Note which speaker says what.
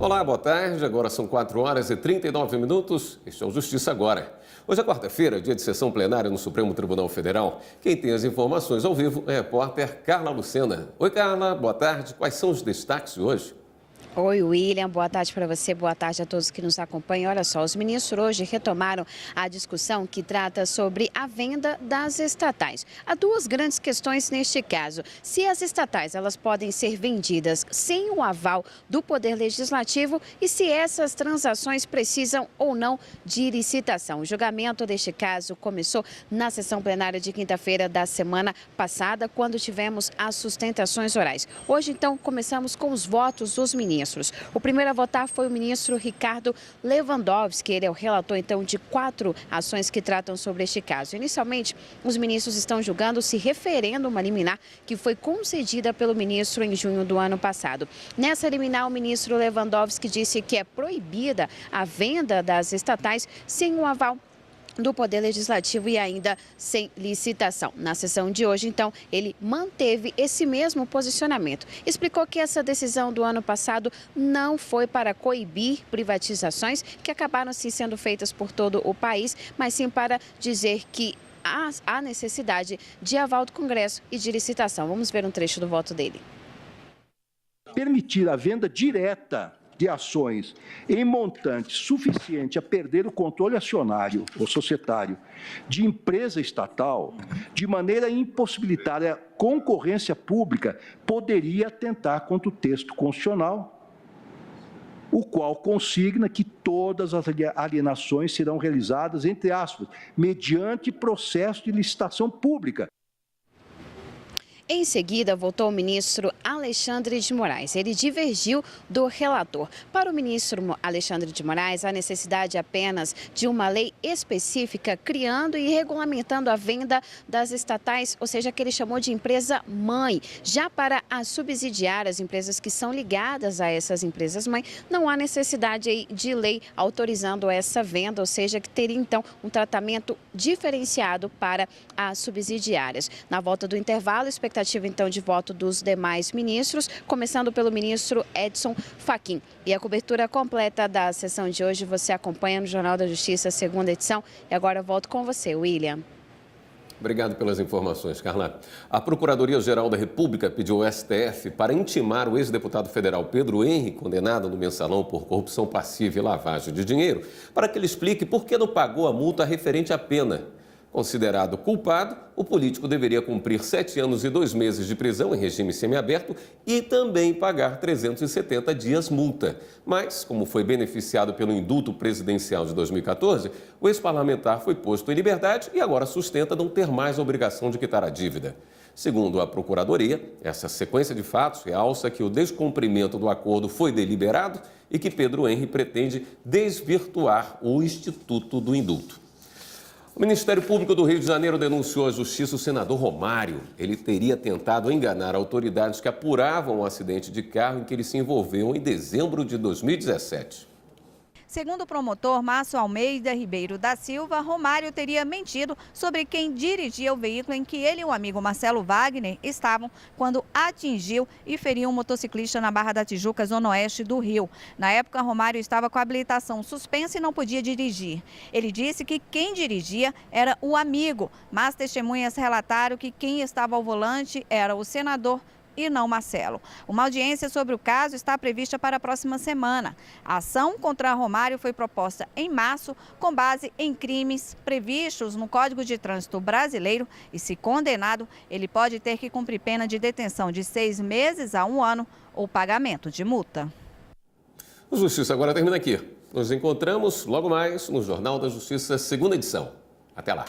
Speaker 1: Olá, boa tarde. Agora são 4h39. Este é o Justiça Agora. Hoje é quarta-feira, dia de sessão plenária no Supremo Tribunal Federal. Quem tem as informações ao vivo é a repórter Carla Lucena. Oi, Carla. Boa tarde. Quais são os destaques de hoje?
Speaker 2: Oi, William. Boa tarde para você, boa tarde a todos que nos acompanham. Olha só, os ministros hoje retomaram a discussão que trata sobre a venda das estatais. Há duas grandes questões neste caso. Se as estatais elas podem ser vendidas sem o aval do Poder Legislativo e se essas transações precisam ou não de licitação. O julgamento deste caso começou na sessão plenária de quinta-feira da semana passada, quando tivemos as sustentações orais. Hoje, então, começamos com os votos dos ministros. O primeiro a votar foi o ministro Ricardo Lewandowski. Ele é o relator, então, de 4 ações que tratam sobre este caso. Inicialmente, os ministros estão julgando se referendo uma liminar que foi concedida pelo ministro em junho do ano passado. Nessa liminar, o ministro Lewandowski disse que é proibida a venda das estatais sem o aval do Poder Legislativo e ainda sem licitação. Na sessão de hoje, então, ele manteve esse mesmo posicionamento. Explicou que essa decisão do ano passado não foi para coibir privatizações que acabaram sim sendo feitas por todo o país, mas sim para dizer que há necessidade de aval do Congresso e de licitação. Vamos ver um trecho do voto dele.
Speaker 3: Permitir a venda direta de ações em montante suficiente a perder o controle acionário ou societário de empresa estatal, de maneira a impossibilitar a concorrência pública, poderia atentar contra o texto constitucional, o qual consigna que todas as alienações serão realizadas, entre aspas, mediante processo de licitação pública.
Speaker 2: Em seguida, votou o ministro Alexandre de Moraes. Ele divergiu do relator. Para o ministro Alexandre de Moraes, há necessidade apenas de uma lei específica criando e regulamentando a venda das estatais, ou seja, que ele chamou de empresa-mãe. Já para as subsidiárias, empresas que são ligadas a essas empresas-mãe, não há necessidade de lei autorizando essa venda, ou seja, que teria então um tratamento diferenciado para as subsidiárias. Na volta do intervalo, expectativa então de voto dos demais ministros, começando pelo ministro Edson Fachin. E a cobertura completa da sessão de hoje você acompanha no Jornal da Justiça, segunda edição. E agora eu volto com você, William.
Speaker 1: Obrigado pelas informações, Carla. A Procuradoria-Geral da República pediu ao STF para intimar o ex-deputado federal Pedro Henry, condenado no Mensalão por corrupção passiva e lavagem de dinheiro, para que ele explique por que não pagou a multa referente à pena. Considerado culpado, o político deveria cumprir 7 anos e 2 meses de prisão em regime semiaberto e também pagar 370 dias multa. Mas, como foi beneficiado pelo indulto presidencial de 2014, o ex-parlamentar foi posto em liberdade e agora sustenta não ter mais a obrigação de quitar a dívida. Segundo a Procuradoria, essa sequência de fatos realça que o descumprimento do acordo foi deliberado e que Pedro Henry pretende desvirtuar o instituto do indulto. O Ministério Público do Rio de Janeiro denunciou à Justiça o senador Romário. Ele teria tentado enganar autoridades que apuravam o acidente de carro em que ele se envolveu em dezembro de 2017.
Speaker 4: Segundo o promotor Márcio Almeida Ribeiro da Silva, Romário teria mentido sobre quem dirigia o veículo em que ele e o amigo Marcelo Wagner estavam quando atingiu e feriu um motociclista na Barra da Tijuca, zona oeste do Rio. Na época, Romário estava com a habilitação suspensa e não podia dirigir. Ele disse que quem dirigia era o amigo, mas testemunhas relataram que quem estava ao volante era o senador e não Marcelo. Uma audiência sobre o caso está prevista para a próxima semana. A ação contra Romário foi proposta em março com base em crimes previstos no Código de Trânsito Brasileiro e, se condenado, ele pode ter que cumprir pena de detenção de 6 meses a 1 ano ou pagamento de multa.
Speaker 1: O Justiça Agora termina aqui. Nos encontramos logo mais no Jornal da Justiça, segunda edição. Até lá.